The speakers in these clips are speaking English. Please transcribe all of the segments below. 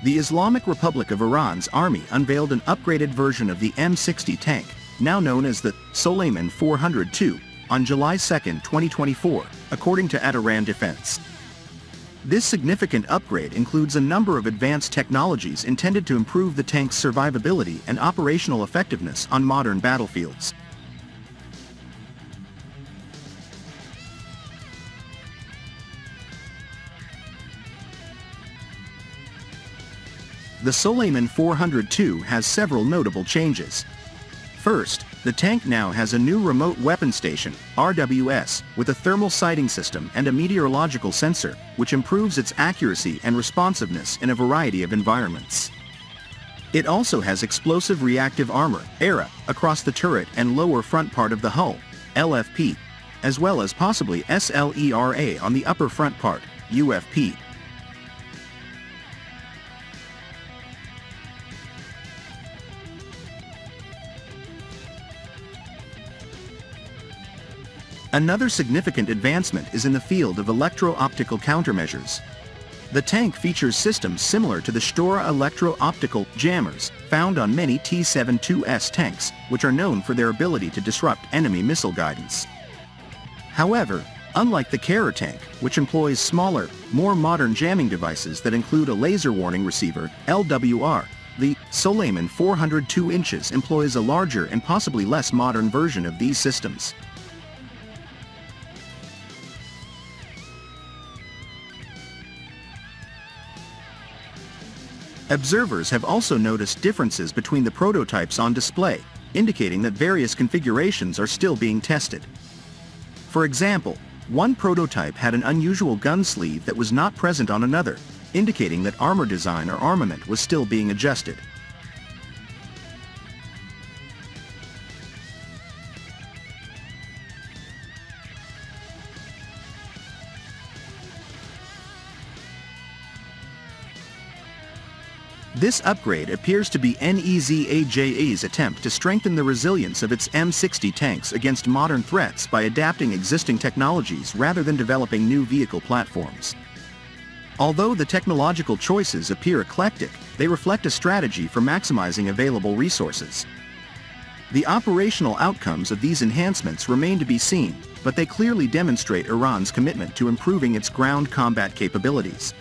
The Islamic Republic of Iran's army unveiled an upgraded version of the M60 tank, now known as the Soleimani-402, on July 2, 2024, according to Iran Defense. This significant upgrade includes a number of advanced technologies intended to improve the tank's survivability and operational effectiveness on modern battlefields. The Soleimani-402 has several notable changes. First, the tank now has a new remote weapon station, RWS, with a thermal sighting system and a meteorological sensor, which improves its accuracy and responsiveness in a variety of environments. It also has explosive reactive armor, ERA, across the turret and lower front part of the hull, LFP, as well as possibly SLERA on the upper front part, UFP. Another significant advancement is in the field of electro-optical countermeasures. The tank features systems similar to the Shtora electro-optical jammers found on many T-72S tanks, which are known for their ability to disrupt enemy missile guidance. However, unlike the Kara tank, which employs smaller, more modern jamming devices that include a laser warning receiver, LWR, the Soleimani-402 inches employs a larger and possibly less modern version of these systems. Observers have also noticed differences between the prototypes on display, indicating that various configurations are still being tested. For example, one prototype had an unusual gun sleeve that was not present on another, indicating that armor design or armament was still being adjusted. This upgrade appears to be NEZAJA's attempt to strengthen the resilience of its M60 tanks against modern threats by adapting existing technologies rather than developing new vehicle platforms. Although the technological choices appear eclectic, they reflect a strategy for maximizing available resources. The operational outcomes of these enhancements remain to be seen, but they clearly demonstrate Iran's commitment to improving its ground combat capabilities.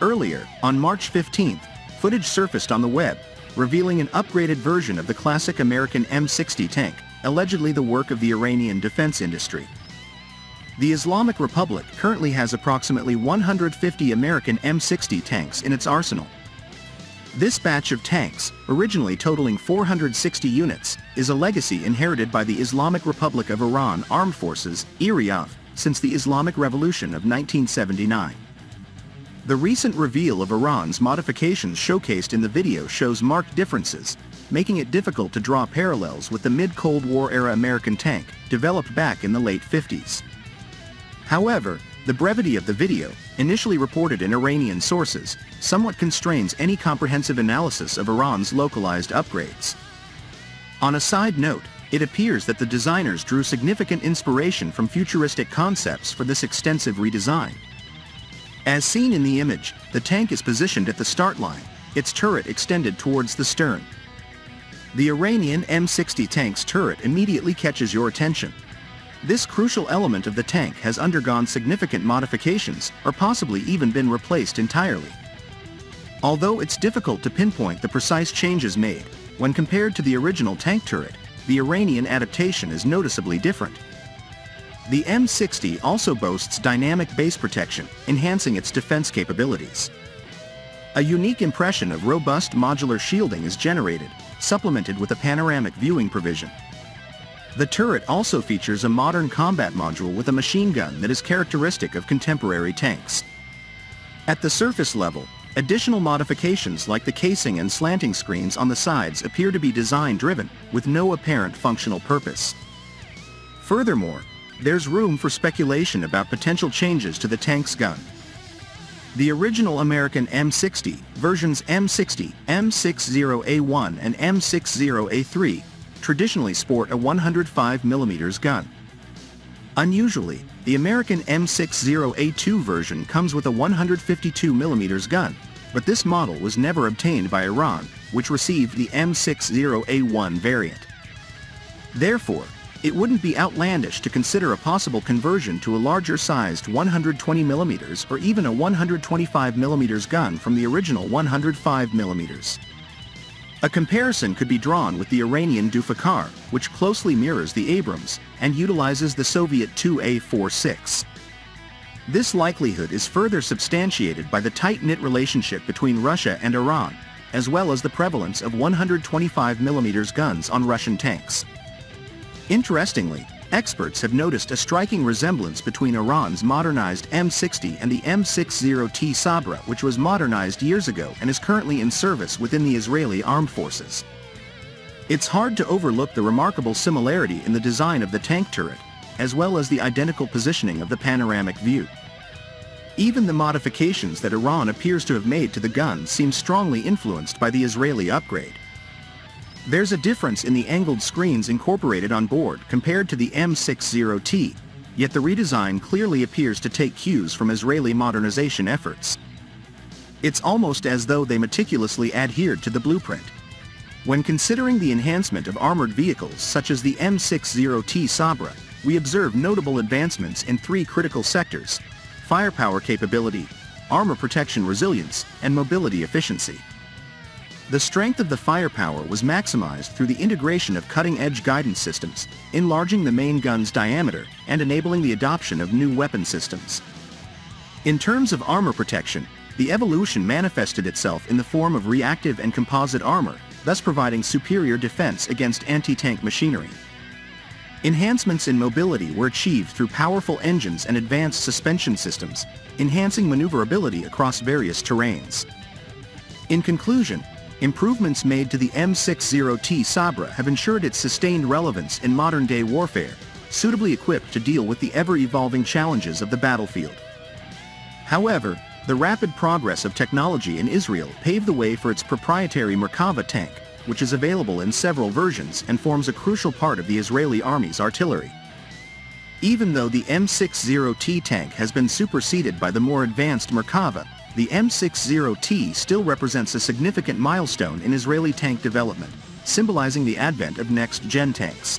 Earlier, on March 15th, footage surfaced on the web, revealing an upgraded version of the classic American M60 tank, allegedly the work of the Iranian defense industry. The Islamic Republic currently has approximately 150 American M60 tanks in its arsenal. This batch of tanks, originally totaling 460 units, is a legacy inherited by the Islamic Republic of Iran Armed Forces, IRIAF, since the Islamic Revolution of 1979. The recent reveal of Iran's modifications showcased in the video shows marked differences, making it difficult to draw parallels with the mid-Cold War era American tank, developed back in the late 50s. However, the brevity of the video, initially reported in Iranian sources, somewhat constrains any comprehensive analysis of Iran's localized upgrades. On a side note, it appears that the designers drew significant inspiration from futuristic concepts for this extensive redesign. As seen in the image, the tank is positioned at the start line, its turret extended towards the stern. The Iranian M60 tank's turret immediately catches your attention. This crucial element of the tank has undergone significant modifications, or possibly even been replaced entirely. Although it's difficult to pinpoint the precise changes made, when compared to the original tank turret, the Iranian adaptation is noticeably different. The M60 also boasts dynamic base protection, enhancing its defense capabilities. A unique impression of robust modular shielding is generated, supplemented with a panoramic viewing provision. The turret also features a modern combat module with a machine gun that is characteristic of contemporary tanks. At the surface level, additional modifications like the casing and slanting screens on the sides appear to be design-driven, with no apparent functional purpose. Furthermore, there's room for speculation about potential changes to the tank's gun. The original American M60, versions M60, M60A1 and M60A3, traditionally sport a 105mm gun. Unusually, the American M60A2 version comes with a 152mm gun, but this model was never obtained by Iran, which received the M60A1 variant. Therefore, it wouldn't be outlandish to consider a possible conversion to a larger-sized 120mm or even a 125mm gun from the original 105mm. A comparison could be drawn with the Iranian Dufakar, which closely mirrors the Abrams and utilizes the Soviet 2A46. This likelihood is further substantiated by the tight-knit relationship between Russia and Iran, as well as the prevalence of 125mm guns on Russian tanks. Interestingly, experts have noticed a striking resemblance between Iran's modernized M60 and the M60T Sabra, which was modernized years ago and is currently in service within the Israeli armed forces. It's hard to overlook the remarkable similarity in the design of the tank turret, as well as the identical positioning of the panoramic view. Even the modifications that Iran appears to have made to the gun seem strongly influenced by the Israeli upgrade. There's a difference in the angled screens incorporated on board compared to the M60T, yet the redesign clearly appears to take cues from Israeli modernization efforts. It's almost as though they meticulously adhered to the blueprint. When considering the enhancement of armored vehicles such as the M60T Sabra, we observe notable advancements in three critical sectors: firepower capability, armor protection resilience, and mobility efficiency. The strength of the firepower was maximized through the integration of cutting-edge guidance systems, enlarging the main gun's diameter and enabling the adoption of new weapon systems. In terms of armor protection, the evolution manifested itself in the form of reactive and composite armor, thus providing superior defense against anti-tank machinery. Enhancements in mobility were achieved through powerful engines and advanced suspension systems, enhancing maneuverability across various terrains. In conclusion, improvements made to the M60T Sabra have ensured its sustained relevance in modern-day warfare, suitably equipped to deal with the ever-evolving challenges of the battlefield. However, the rapid progress of technology in Israel paved the way for its proprietary Merkava tank, which is available in several versions and forms a crucial part of the Israeli army's artillery. Even though the M60T tank has been superseded by the more advanced Merkava, the M60T still represents a significant milestone in Israeli tank development, symbolizing the advent of next-gen tanks.